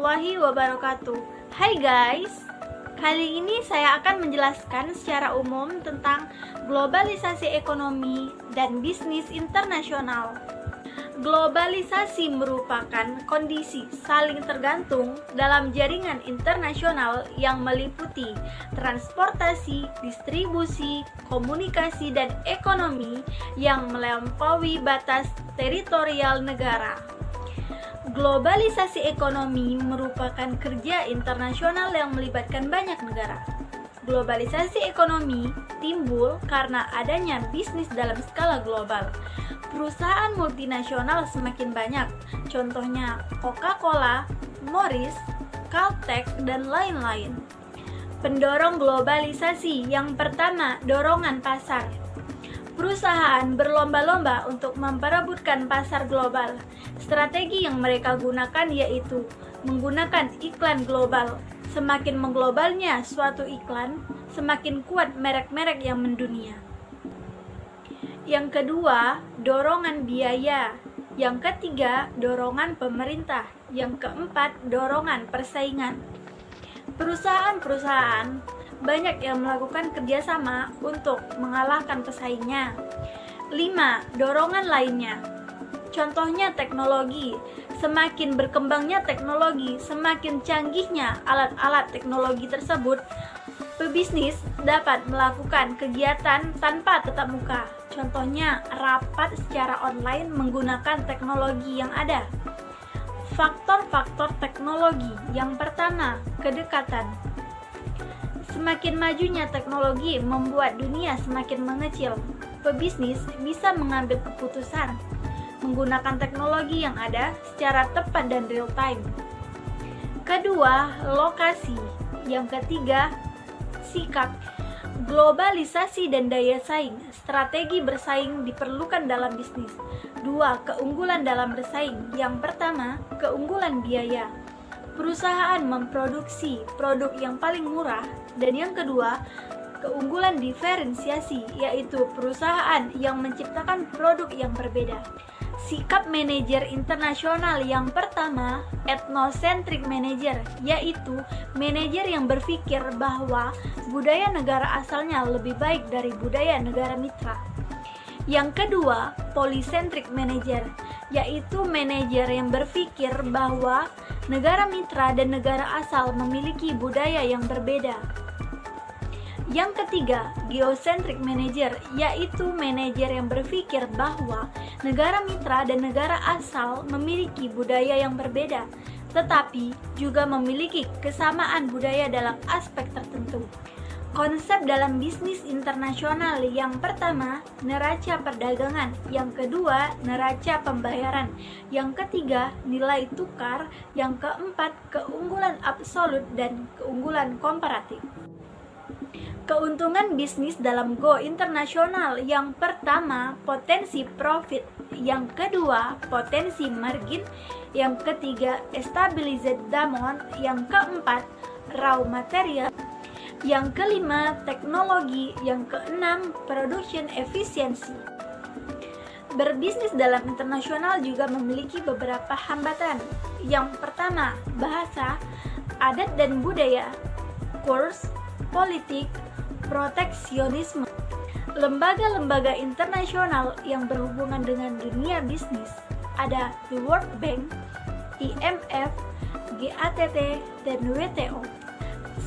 warahmatullahi wabarakatuh. Hai guys, kali ini saya akan menjelaskan secara umum tentang globalisasi ekonomi dan bisnis internasional. Globalisasi merupakan kondisi saling tergantung dalam jaringan internasional yang meliputi transportasi, distribusi, komunikasi, dan ekonomi yang melampaui batas teritorial negara. Globalisasi ekonomi merupakan kerja internasional yang melibatkan banyak negara. Globalisasi ekonomi timbul karena adanya bisnis dalam skala global. Perusahaan multinasional semakin banyak, contohnya Coca-Cola, Morris, Caltech, dan lain-lain. Pendorong globalisasi yang pertama, dorongan pasar. Perusahaan berlomba-lomba untuk memperebutkan pasar global. Strategi yang mereka gunakan yaitu menggunakan iklan global. Semakin mengglobalnya suatu iklan, semakin kuat merek-merek yang mendunia. Yang kedua, dorongan biaya. Yang ketiga, dorongan pemerintah. Yang keempat, dorongan persaingan. Perusahaan-perusahaan banyak yang melakukan kerjasama untuk mengalahkan pesaingnya. 5. Dorongan lainnya. Contohnya teknologi. Semakin berkembangnya teknologi, semakin canggihnya alat-alat teknologi tersebut, pebisnis dapat melakukan kegiatan tanpa tatap muka. Contohnya rapat secara online menggunakan teknologi yang ada. Faktor-faktor teknologi. Yang pertama, kedekatan. Semakin majunya teknologi membuat dunia semakin mengecil. Pebisnis bisa mengambil keputusan menggunakan teknologi yang ada secara tepat dan real time. Kedua, lokasi. Yang ketiga, sikap. Globalisasi dan daya saing. Strategi bersaing diperlukan dalam bisnis. 2. Keunggulan dalam bersaing. Yang pertama, keunggulan biaya. Perusahaan memproduksi produk yang paling murah. Dan yang kedua, keunggulan diferensiasi, yaitu perusahaan yang menciptakan produk yang berbeda. Sikap manajer internasional. Yang pertama, ethnocentric manager, yaitu manajer yang berpikir bahwa budaya negara asalnya lebih baik dari budaya negara mitra. Yang kedua, polycentric manager, yaitu manajer yang berpikir bahwa negara mitra dan negara asal memiliki budaya yang berbeda. Yang ketiga, geocentric manager, yaitu manajer yang berpikir bahwa negara mitra dan negara asal memiliki budaya yang berbeda, tetapi juga memiliki kesamaan budaya dalam aspek tertentu. Konsep dalam bisnis internasional. Yang pertama, neraca perdagangan. Yang kedua, neraca pembayaran. Yang ketiga, nilai tukar. Yang keempat, keunggulan absolut dan keunggulan komparatif. Keuntungan bisnis dalam go internasional. Yang pertama, potensi profit. Yang kedua, potensi margin. Yang ketiga, stabilized demand. Yang keempat, raw material. Yang kelima, teknologi. Yang keenam, production efficiency. Berbisnis dalam internasional juga memiliki beberapa hambatan. Yang pertama, bahasa, adat dan budaya, kurs, politik, proteksionisme. Lembaga-lembaga internasional yang berhubungan dengan dunia bisnis ada the World Bank, IMF, GATT, dan WTO.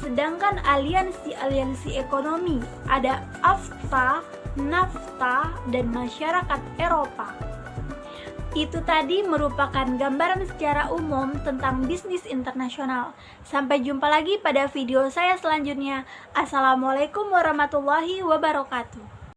Sedangkan aliansi-aliansi ekonomi ada AFTA, NAFTA, dan Masyarakat Eropa. Itu tadi merupakan gambaran secara umum tentang bisnis internasional. Sampai jumpa lagi pada video saya selanjutnya. Assalamualaikum warahmatullahi wabarakatuh.